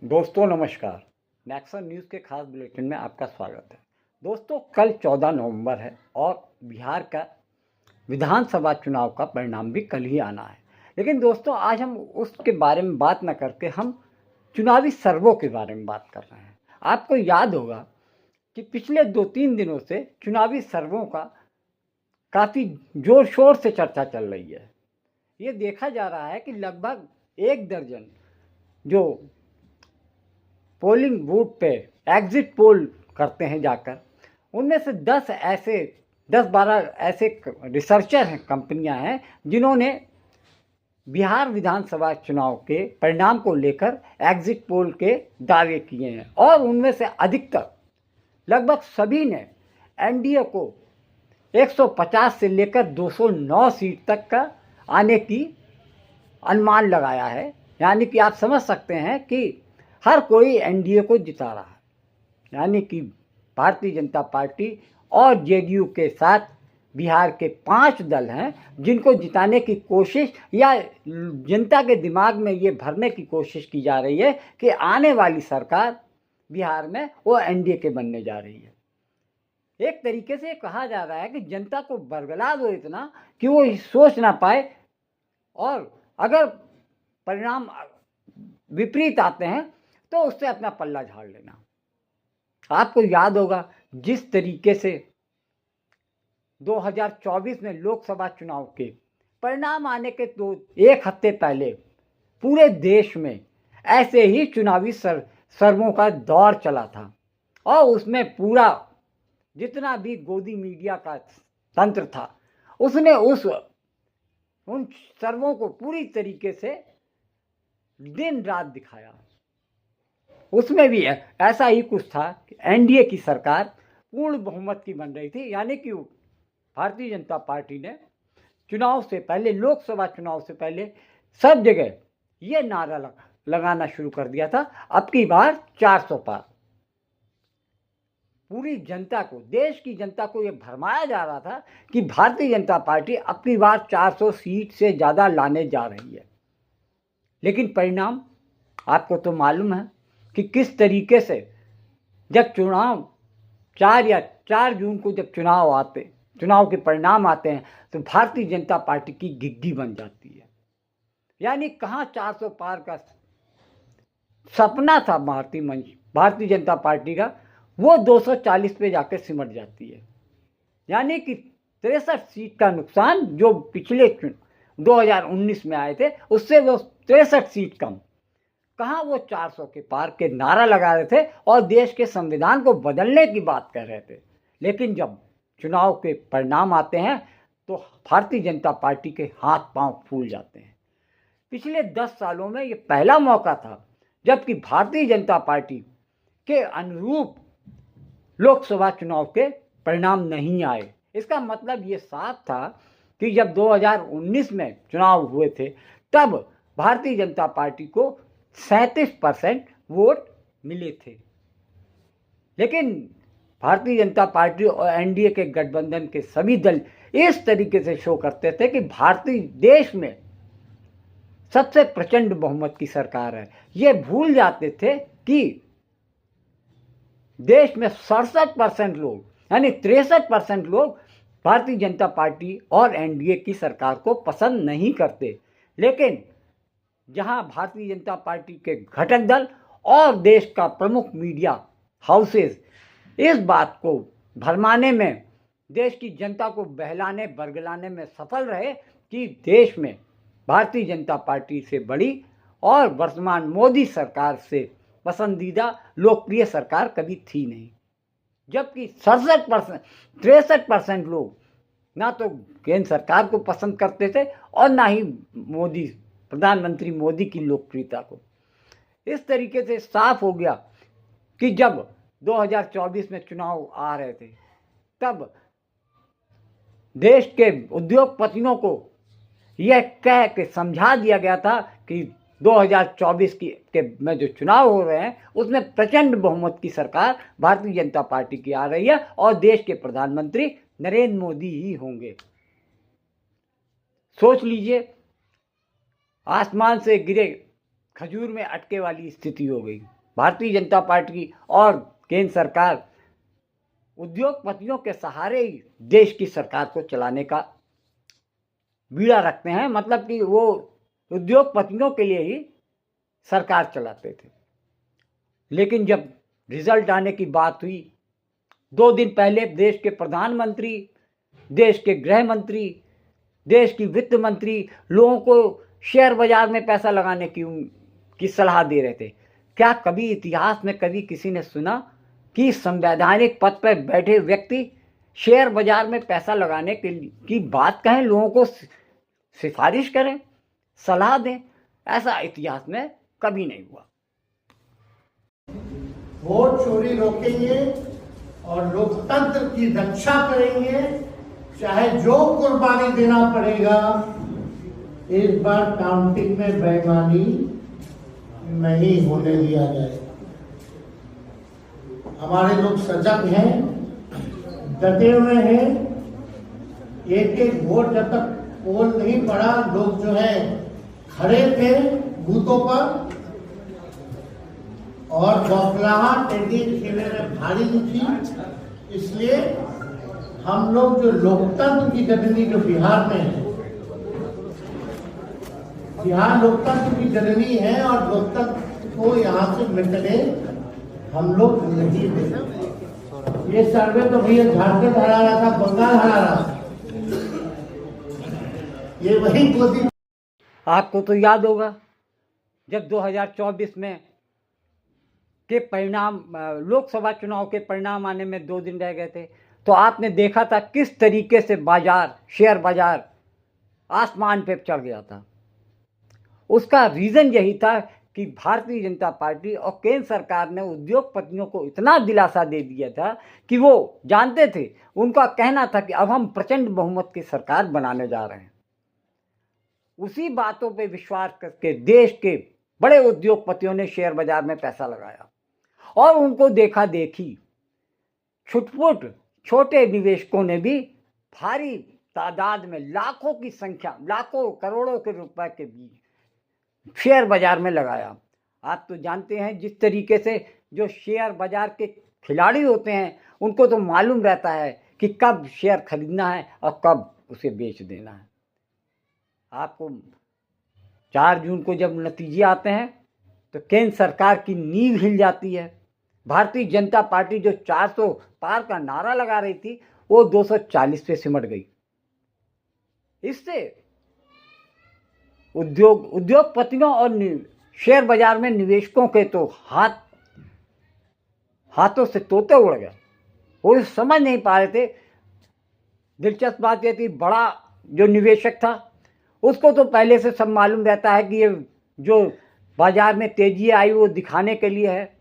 दोस्तों नमस्कार। Nexon news के खास बुलेटिन में आपका स्वागत है। दोस्तों कल 14 नवंबर है और बिहार का विधानसभा चुनाव का परिणाम भी कल ही आना है। लेकिन दोस्तों आज हम उसके बारे में बात न करके हम चुनावी सर्वों के बारे में बात कर रहे हैं। आपको याद होगा कि पिछले 2-3 दिनों से चुनावी सर्वों का काफ़ी ज़ोर शोर से चर्चा चल रही है। ये देखा जा रहा है कि लगभग 1 दर्जन जो पोलिंग बूथ पे एग्जिट पोल करते हैं जाकर, उनमें से 10-12 ऐसे रिसर्चर हैं, कंपनियां हैं जिन्होंने बिहार विधानसभा चुनाव के परिणाम को लेकर एग्जिट पोल के दावे किए हैं और उनमें से अधिकतर लगभग सभी ने एनडीए को 150 से लेकर 209 सीट तक का आने की अनुमान लगाया है। यानी कि आप समझ सकते हैं कि हर कोई एनडीए को जिता रहा है। यानी कि भारतीय जनता पार्टी और जेडीयू के साथ बिहार के 5 दल हैं जिनको जिताने की कोशिश या जनता के दिमाग में ये भरने की कोशिश की जा रही है कि आने वाली सरकार बिहार में वो एनडीए के बनने जा रही है। एक तरीके से कहा जा रहा है कि जनता को बरगला दो इतना कि वो सोच ना पाए, और अगर परिणाम विपरीत आते हैं तो उससे अपना पल्ला झाड़ लेना। आपको याद होगा जिस तरीके से 2024 में लोकसभा चुनाव के परिणाम आने के 1 हफ्ते पहले पूरे देश में ऐसे ही चुनावी सर्वों का दौर चला था और उसमें पूरा जितना भी गोदी मीडिया का तंत्र था उसने उन सर्वों को पूरी तरीके से दिन रात दिखाया। उसमें भी ऐसा ही कुछ था कि एनडीए की सरकार पूर्ण बहुमत की बन रही थी। यानी कि भारतीय जनता पार्टी ने चुनाव से पहले, लोकसभा चुनाव से पहले सब जगह ये नारा लगाना शुरू कर दिया था, अब की बार 400 पार। पूरी जनता को, देश की जनता को ये भरमाया जा रहा था कि भारतीय जनता पार्टी अब की बार 400 सीट से ज़्यादा लाने जा रही है। लेकिन परिणाम आपको तो मालूम है कि किस तरीके से जब चुनाव 4 जून को जब चुनाव के परिणाम आते हैं तो भारतीय जनता पार्टी की गिग्गी बन जाती है। यानी कहाँ 400 पार का सपना था भारतीय जनता पार्टी का, वो 240 पे जाकर सिमट जाती है। यानी कि 63 सीट का नुकसान जो पिछले 2019 में आए थे उससे वो 63 सीट कम, कहाँ वो 400 के पार के नारा लगा रहे थे और देश के संविधान को बदलने की बात कर रहे थे। लेकिन जब चुनाव के परिणाम आते हैं तो भारतीय जनता पार्टी के हाथ पांव फूल जाते हैं। पिछले 10 सालों में ये पहला मौका था जबकि भारतीय जनता पार्टी के अनुरूप लोकसभा चुनाव के परिणाम नहीं आए। इसका मतलब ये साफ था कि जब 2019 में चुनाव हुए थे तब भारतीय जनता पार्टी को 37% वोट मिले थे। लेकिन भारतीय जनता पार्टी और एनडीए के गठबंधन के सभी दल इस तरीके से शो करते थे कि भारतीय देश में सबसे प्रचंड बहुमत की सरकार है। ये भूल जाते थे कि देश में 67% लोग, यानी 63% लोग भारतीय जनता पार्टी और एनडीए की सरकार को पसंद नहीं करते। लेकिन जहां भारतीय जनता पार्टी के घटक दल और देश का प्रमुख मीडिया हाउसेस इस बात को भरमाने में, देश की जनता को बहलाने बरगलाने में सफल रहे कि देश में भारतीय जनता पार्टी से बड़ी और वर्तमान मोदी सरकार से पसंदीदा लोकप्रिय सरकार कभी थी नहीं। जबकि 63% लोग ना तो केंद्र सरकार को पसंद करते थे और ना ही प्रधानमंत्री मोदी की लोकप्रियता को। इस तरीके से साफ हो गया कि जब 2024 में चुनाव आ रहे थे तब देश के उद्योगपतियों को यह कह के समझा दिया गया था कि 2024 में जो चुनाव हो रहे हैं उसमें प्रचंड बहुमत की सरकार भारतीय जनता पार्टी की आ रही है और देश के प्रधानमंत्री नरेंद्र मोदी ही होंगे। सोच लीजिए, आसमान से गिरे खजूर में अटके वाली स्थिति हो गई। भारतीय जनता पार्टी और केंद्र सरकार उद्योगपतियों के सहारे ही देश की सरकार को चलाने का बीड़ा रखते हैं, मतलब कि वो उद्योगपतियों के लिए ही सरकार चलाते थे। लेकिन जब रिजल्ट आने की बात हुई, 2 दिन पहले देश के प्रधानमंत्री, देश के गृह मंत्री, देश की वित्त मंत्री लोगों को शेयर बाजार में पैसा लगाने की सलाह दे रहे थे। क्या कभी इतिहास में कभी किसी ने सुना कि संवैधानिक पद पर बैठे व्यक्ति शेयर बाजार में पैसा लगाने की बात कहें, लोगों को सिफारिश करें, सलाह दें? ऐसा इतिहास में कभी नहीं हुआ। वोट चोरी रोकेंगे और लोकतंत्र की रक्षा करेंगे, चाहे जो कुर्बानी देना पड़ेगा। इस बार काउंटिंग में बेईमानी नहीं होने दिया जाएगा। हमारे लोग सजग हैं, डटे हुए हैं। एक एक वोट जब तक पोल नहीं पड़ा, लोग जो है खड़े थे बूथों पर और बौखलाहट टेढ़ी खेलने में भारी थी। इसलिए हम लोग जो लोकतंत्र की जननी जो बिहार में है, बिहार लोकतंत्र की जननी है और लोकतंत्र को यहाँ से मिटने हम लोग नहीं देंगे। ये सर्वे तो भैया झारखंड हरा रहा था, बंगाल हरा रहा था, ये वही मोदी। आपको तो याद होगा जब 2024 में के परिणाम, लोकसभा चुनाव के परिणाम आने में 2 दिन रह गए थे, तो आपने देखा था किस तरीके से बाजार, शेयर बाजार आसमान पे चढ़ गया था। उसका रीज़न यही था कि भारतीय जनता पार्टी और केंद्र सरकार ने उद्योगपतियों को इतना दिलासा दे दिया था कि वो जानते थे, उनका कहना था कि अब हम प्रचंड बहुमत की सरकार बनाने जा रहे हैं। उसी बातों पे विश्वास करके देश के बड़े उद्योगपतियों ने शेयर बाजार में पैसा लगाया और उनको देखा देखी छुटपुट छोटे निवेशकों ने भी भारी तादाद में, लाखों की संख्या, लाखों करोड़ों के रुपए के बीच शेयर बाजार में लगाया। आप तो जानते हैं जिस तरीके से जो शेयर बाजार के खिलाड़ी होते हैं उनको तो मालूम रहता है कि कब शेयर खरीदना है और कब उसे बेच देना है। आपको 4 जून को जब नतीजे आते हैं तो केंद्र सरकार की नींव हिल जाती है। भारतीय जनता पार्टी जो 400 पार का नारा लगा रही थी वो 240 पे सिमट गई। इससे उद्योगपतियों और शेयर बाजार में निवेशकों के तो हाथों से तोते उड़ गए। वो समझ नहीं पा रहे थे। दिलचस्प बात यह थी, बड़ा जो निवेशक था उसको तो पहले से सब मालूम रहता है कि ये जो बाजार में तेजी आई वो दिखाने के लिए है,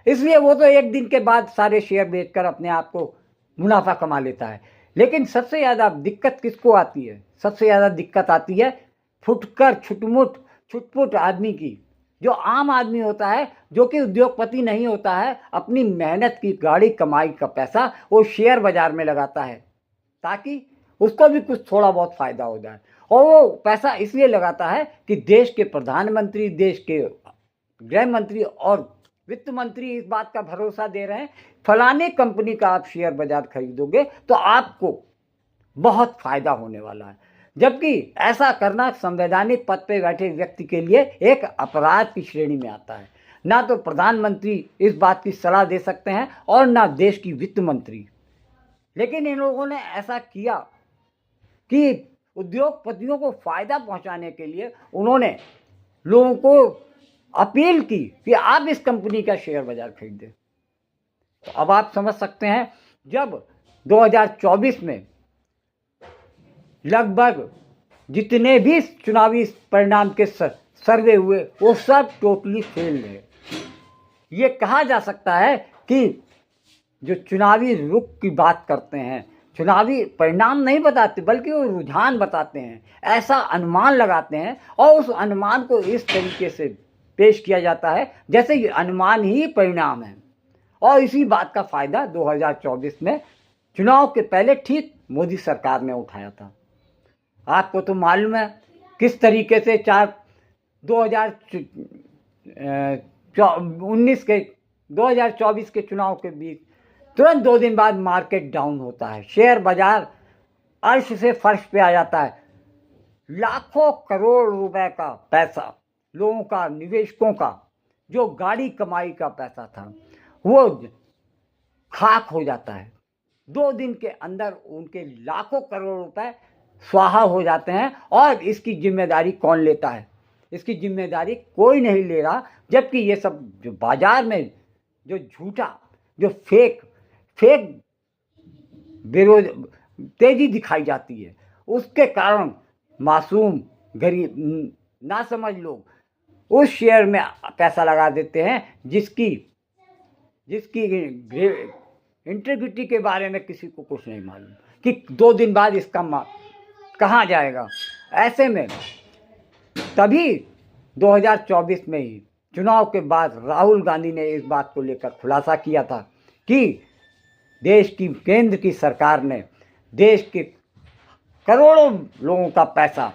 इसलिए वो तो एक दिन के बाद सारे शेयर बेचकर अपने आप को मुनाफा कमा लेता है। लेकिन सबसे ज़्यादा दिक्कत किसको आती है? सबसे ज़्यादा दिक्कत आती है फुटकर छुटपुट आदमी की, जो आम आदमी होता है, जो कि उद्योगपति नहीं होता है, अपनी मेहनत की गाढ़ी कमाई का पैसा वो शेयर बाजार में लगाता है ताकि उसको भी कुछ थोड़ा बहुत फ़ायदा हो जाए। और वो पैसा इसलिए लगाता है कि देश के प्रधानमंत्री, देश के गृह मंत्री और वित्त मंत्री इस बात का भरोसा दे रहे हैं, फलाने कंपनी का आप शेयर बाजार खरीदोगे तो आपको बहुत फ़ायदा होने वाला है। जबकि ऐसा करना संवैधानिक पद पर बैठे व्यक्ति के लिए एक अपराध की श्रेणी में आता है। ना तो प्रधानमंत्री इस बात की सलाह दे सकते हैं और ना देश की वित्त मंत्री। लेकिन इन लोगों ने ऐसा किया कि उद्योगपतियों को फ़ायदा पहुंचाने के लिए उन्होंने लोगों को अपील की कि आप इस कंपनी का शेयर बाजार खरीदें। तो अब आप समझ सकते हैं, जब 2024 में लगभग जितने भी चुनावी परिणाम के सर्वे हुए वो सब टोटली फेल रहे। ये कहा जा सकता है कि जो चुनावी रुख की बात करते हैं, चुनावी परिणाम नहीं बताते बल्कि वो रुझान बताते हैं, ऐसा अनुमान लगाते हैं और उस अनुमान को इस तरीके से पेश किया जाता है जैसे ये अनुमान ही परिणाम है। और इसी बात का फ़ायदा 2024 में चुनाव के पहले ठीक मोदी सरकार ने उठाया था। आपको तो मालूम है किस तरीके से 2024 के चुनाव के बीच तुरंत 2 दिन बाद मार्केट डाउन होता है, शेयर बाजार अर्श से फर्श पे आ जाता है। लाखों करोड़ रुपए का पैसा लोगों का, निवेशकों का, जो गाड़ी कमाई का पैसा था, वो खाक हो जाता है। 2 दिन के अंदर उनके लाखों करोड़ रुपए स्वाहा हो जाते हैं। और इसकी जिम्मेदारी कौन लेता है? इसकी जिम्मेदारी कोई नहीं ले रहा, जबकि ये सब जो बाजार में जो झूठा, जो फेक विरोध तेजी दिखाई जाती है, उसके कारण मासूम गरीब नासमझ लोग उस शेयर में पैसा लगा देते हैं जिसकी इंटीग्रिटी के बारे में किसी को कुछ नहीं मालूम कि 2 दिन बाद इसका कहाँ जाएगा। ऐसे में तभी 2024 में ही चुनाव के बाद राहुल गांधी ने इस बात को लेकर खुलासा किया था कि देश की केंद्र की सरकार ने देश के करोड़ों लोगों का पैसा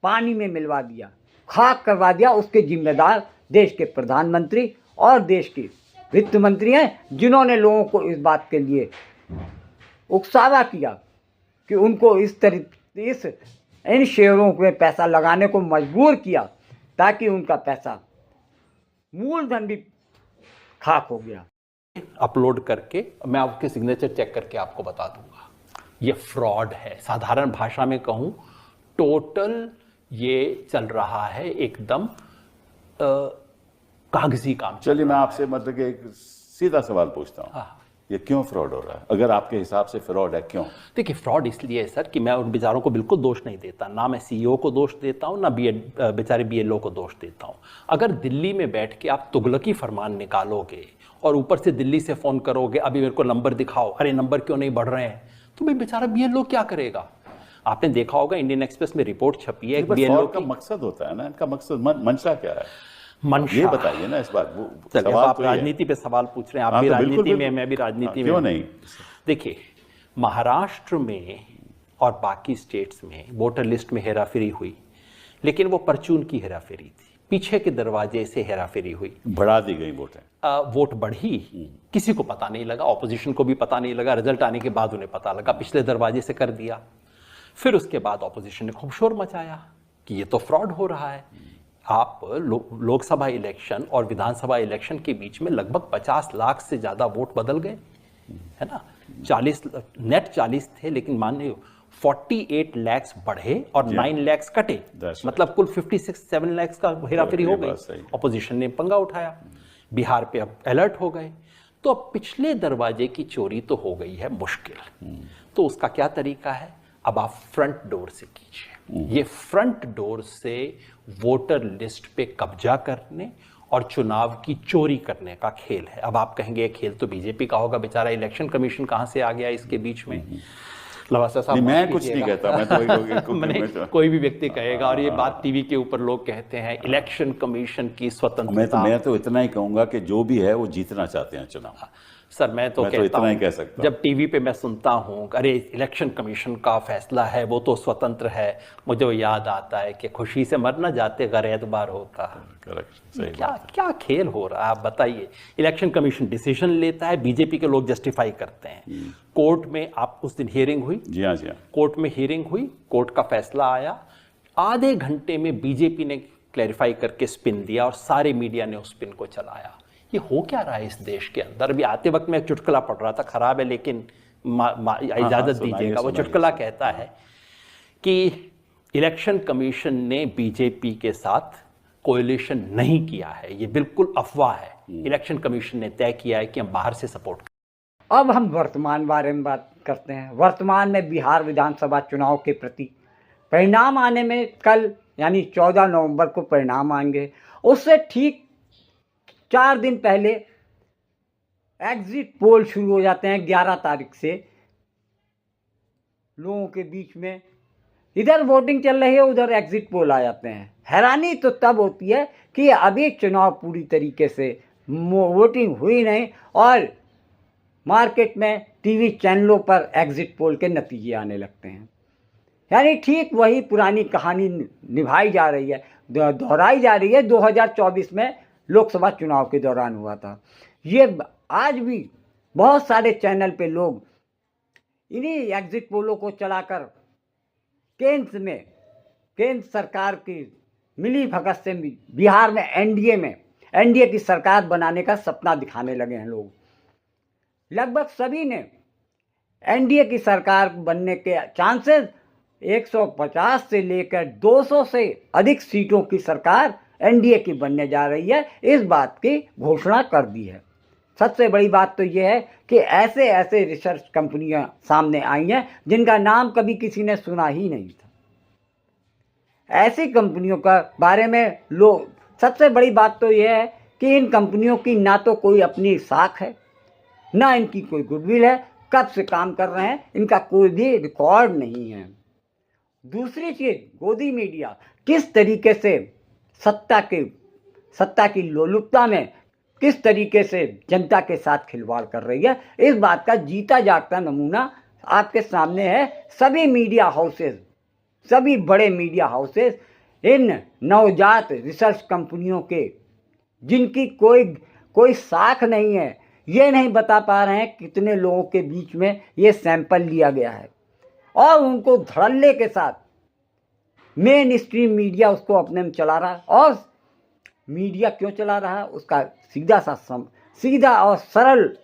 पानी में मिलवा दिया, खाक करवा दिया। उसके जिम्मेदार देश के प्रधानमंत्री और देश के वित्त मंत्री हैं, जिन्होंने लोगों को इस बात के लिए उकसावा किया कि उनको इन शेयरों में पैसा लगाने को मजबूर किया, ताकि उनका पैसा मूलधन भी खाक हो गया। अपलोड करके मैं आपके सिग्नेचर चेक करके आपको बता दूंगा, ये फ्रॉड है। साधारण भाषा में कहूं, टोटल ये चल रहा है एकदम कागजी काम। चलिए मैं आपसे मतलब कि एक सीधा सवाल पूछता हूँ, ये क्यों फ्रॉड हो रहा है? अगर आपके हिसाब से फ्रॉड है, क्यों? देखिए, फ्रॉड इसलिए है सर कि मैं उन बेचारों को बिल्कुल दोष नहीं देता, ना मैं सीईओ को दोष देता हूँ, ना बेचारे बीएलओ को दोष देता हूँ। अगर दिल्ली में बैठ के आप तुगलकी फरमान निकालोगे और ऊपर से दिल्ली से फ़ोन करोगे, अभी मेरे को नंबर दिखाओ, अरे नंबर क्यों नहीं बढ़ रहे हैं, तो भाई बेचारा बीएलओ क्या करेगा? आपने देखा होगा इंडियन एक्सप्रेस में रिपोर्ट छपी है, बीएलओ का मकसद होता है ना, इनका मकसद मंशा क्या है? मंशा ये बताइए ना इस बात। चलिए, आप राजनीति पे सवाल पूछ रहे हैं, आप भी राजनीति में, मैं भी राजनीति में। क्यों नहीं? देखिए, महाराष्ट्र में और बाकी स्टेट्स में वोटर लिस्ट में हेराफेरी हुई, लेकिन वो परचून की हेराफेरी थी, पीछे के दरवाजे से हेराफेरी हुई, बढ़ा दी गई वोटें। वोट बढ़ी, किसी को पता नहीं लगा, ऑपोजिशन को भी पता नहीं लगा, रिजल्ट आने के बाद उन्हें पता लगा, पिछले दरवाजे से कर दिया। फिर उसके बाद ऑपोजिशन ने खूब शोर मचाया कि ये तो फ्रॉड हो रहा है। आप लोकसभा इलेक्शन और विधानसभा इलेक्शन के बीच में लगभग 50 लाख से ज़्यादा वोट बदल गए, है ना। 40 नेट 40 थे, लेकिन मान लो 48 लाख बढ़े और 9 लाख कटे, मतलब कुल 56-7 लाख का हेराफेरी हो गई। ऑपोजिशन ने पंगा उठाया, बिहार पे अब अलर्ट हो गए। तो अब पिछले दरवाजे की चोरी तो हो गई है मुश्किल, तो उसका क्या तरीका है? अब आप फ्रंट डोर से कीजिए। ये फ्रंट डोर से वोटर लिस्ट पे कब्जा करने और चुनाव की चोरी करने का खेल है। अब आप कहेंगे ये खेल तो बीजेपी का होगा, बेचारा इलेक्शन कमीशन कहाँ से आ गया इसके बीच में? लवासा साहब, मैं कुछ नहीं कहता, मैं तो कोई भी व्यक्ति कहेगा, और ये बात टीवी के ऊपर लोग कहते हैं इलेक्शन कमीशन की स्वतंत्रता। मैं तो इतना ही कहूंगा कि जो भी है वो जीतना चाहते हैं चुनाव। सर मैं तो कहता इतना ही हूं, कह सकता जब टीवी पे मैं सुनता हूं अरे इलेक्शन कमीशन का फैसला है, वो तो स्वतंत्र है, मुझे वो याद आता है कि खुशी से मर न जाते अगर एतबार होता। क्या खेल हो रहा है आप बताइए? इलेक्शन कमीशन डिसीजन लेता है, बीजेपी के लोग जस्टिफाई करते हैं। कोर्ट में आप उस दिन हियरिंग हुई, जी हाँ, कोर्ट में हियरिंग हुई, कोर्ट का फैसला आया, आधे घंटे में बीजेपी ने क्लैरिफाई करके स्पिन दिया और सारे मीडिया ने उस स्पिन को चलाया। ये हो क्या रहा है इस देश के अंदर? अभी आते वक्त मैं एक चुटकुला पढ़ रहा था, खराब है लेकिन इजाजत दीजिएगा। वो चुटकुला कहता है कि इलेक्शन कमीशन ने बीजेपी के साथ कोएलिशन नहीं किया है, ये बिल्कुल अफवाह है। इलेक्शन कमीशन ने तय किया है कि हम बाहर से सपोर्ट करें। अब हम वर्तमान बारे में बात करते हैं। वर्तमान में बिहार विधानसभा चुनाव के प्रति परिणाम आने में कल यानी 14 नवंबर को परिणाम आएंगे। उससे ठीक 4 दिन पहले एग्जिट पोल शुरू हो जाते हैं। 11 तारीख से लोगों के बीच में इधर वोटिंग चल रही है, उधर एग्जिट पोल आ जाते हैं। हैरानी तो तब होती है कि अभी चुनाव पूरी तरीके से वोटिंग हुई नहीं और मार्केट में टीवी चैनलों पर एग्जिट पोल के नतीजे आने लगते हैं। यानी ठीक वही पुरानी कहानी निभाई जा रही है। दोहराई जा रही है 2024 में लोकसभा चुनाव के दौरान हुआ था। ये आज भी बहुत सारे चैनल पे लोग इन्हीं एग्जिट पोलों को चलाकर केंद्र सरकार की मिली भगत से बिहार में एनडीए की सरकार बनाने का सपना दिखाने लगे हैं लोग। लगभग सभी ने एनडीए की सरकार बनने के चांसेस 150 से लेकर 200 से अधिक सीटों की सरकार एनडीए की बनने जा रही है, इस बात की घोषणा कर दी है। सबसे बड़ी बात तो यह है कि ऐसे रिसर्च कंपनियां सामने आई हैं जिनका नाम कभी किसी ने सुना ही नहीं था। ऐसी कंपनियों का बारे में लोग, सबसे बड़ी बात तो यह है कि इन कंपनियों की ना तो कोई अपनी साख है, ना इनकी कोई गुडविल है, कब से काम कर रहे हैं इनका कोई भी रिकॉर्ड नहीं है। दूसरी चीज, गोदी मीडिया किस तरीके से सत्ता की लोलुपता में किस तरीके से जनता के साथ खिलवाड़ कर रही है, इस बात का जीता जागता नमूना आपके सामने है। सभी बड़े मीडिया हाउसेस इन नवजात रिसर्च कंपनियों के, जिनकी कोई साख नहीं है, ये नहीं बता पा रहे हैं कितने लोगों के बीच में ये सैंपल लिया गया है, और उनको धड़ल्ले के साथ मेन स्ट्रीम मीडिया उसको अपने में चला रहा है। और मीडिया क्यों चला रहा है उसका सीधा और सरल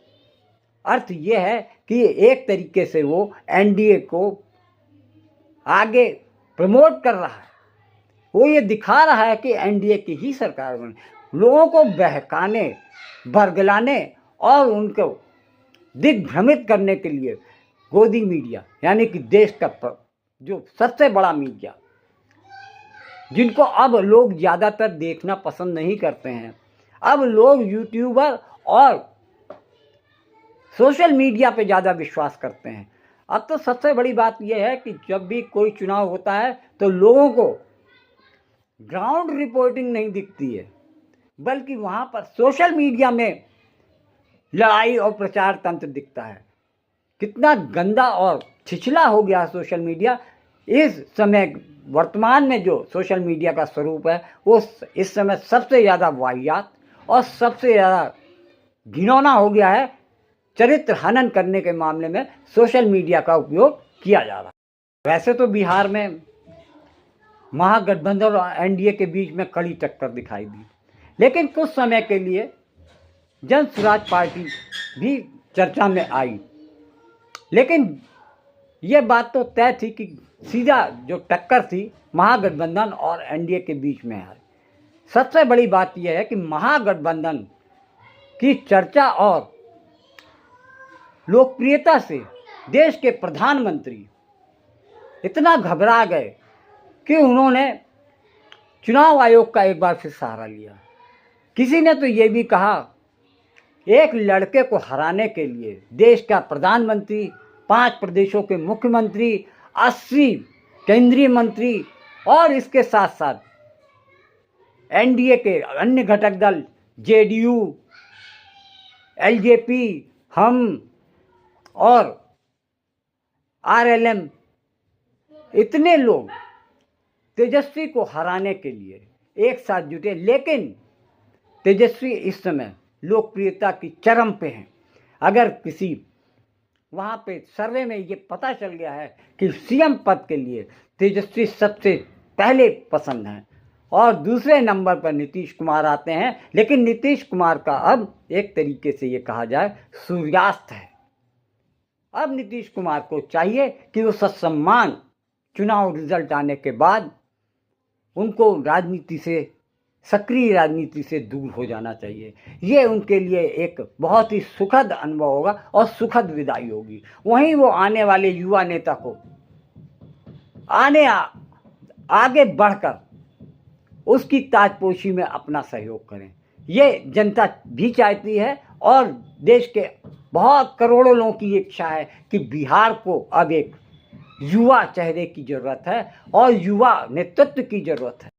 अर्थ ये है कि एक तरीके से वो एनडीए को आगे प्रमोट कर रहा है। वो ये दिखा रहा है कि एनडीए की ही सरकार बने, लोगों को बहकाने, बरगलाने और उनको दिग्भ्रमित करने के लिए गोदी मीडिया यानी कि देश का जो सबसे बड़ा मीडिया, जिनको अब लोग ज़्यादातर देखना पसंद नहीं करते हैं, अब लोग यूट्यूबर और सोशल मीडिया पे ज़्यादा विश्वास करते हैं। अब तो सबसे बड़ी बात यह है कि जब भी कोई चुनाव होता है तो लोगों को ग्राउंड रिपोर्टिंग नहीं दिखती है, बल्कि वहाँ पर सोशल मीडिया में लड़ाई और प्रचार तंत्र दिखता है। कितना गंदा और छिछला हो गया सोशल मीडिया। इस समय वर्तमान में जो सोशल मीडिया का स्वरूप है वो इस समय सबसे ज़्यादा वाहियात और सबसे ज़्यादा घिनौना हो गया है। चरित्र हनन करने के मामले में सोशल मीडिया का उपयोग किया जा रहा है। वैसे तो बिहार में महागठबंधन और एनडीए के बीच में कड़ी टक्कर दिखाई दी, लेकिन कुछ समय के लिए जन स्वराज पार्टी भी चर्चा में आई। लेकिन यह बात तो तय थी कि सीधा जो टक्कर थी महागठबंधन और एनडीए के बीच में है। सबसे बड़ी बात यह है कि महागठबंधन की चर्चा और लोकप्रियता से देश के प्रधानमंत्री इतना घबरा गए कि उन्होंने चुनाव आयोग का एक बार फिर सहारा लिया। किसी ने तो ये भी कहा, एक लड़के को हराने के लिए देश का प्रधानमंत्री, 5 प्रदेशों के मुख्यमंत्री, 80 केंद्रीय मंत्री और इसके साथ साथ एनडीए के अन्य घटक दल जेडीयू, एलजेपी, हम और आरएलएम, इतने लोग तेजस्वी को हराने के लिए एक साथ जुटे। लेकिन तेजस्वी इस समय लोकप्रियता की चरम पे हैं। अगर किसी वहाँ पे सर्वे में ये पता चल गया है कि सीएम पद के लिए तेजस्वी सबसे पहले पसंद हैं और दूसरे नंबर पर नीतीश कुमार आते हैं। लेकिन नीतीश कुमार का अब एक तरीके से ये कहा जाए सूर्यास्त है। अब नीतीश कुमार को चाहिए कि वो ससम्मान चुनाव रिजल्ट आने के बाद उनको राजनीति से, सक्रिय राजनीति से दूर हो जाना चाहिए। ये उनके लिए एक बहुत ही सुखद अनुभव होगा और सुखद विदाई होगी। वहीं वो आने वाले युवा नेता को आगे बढ़कर उसकी ताजपोशी में अपना सहयोग करें। ये जनता भी चाहती है और देश के बहुत करोड़ों लोगों की इच्छा है कि बिहार को अब एक युवा चेहरे की ज़रूरत है और युवा नेतृत्व की ज़रूरत है।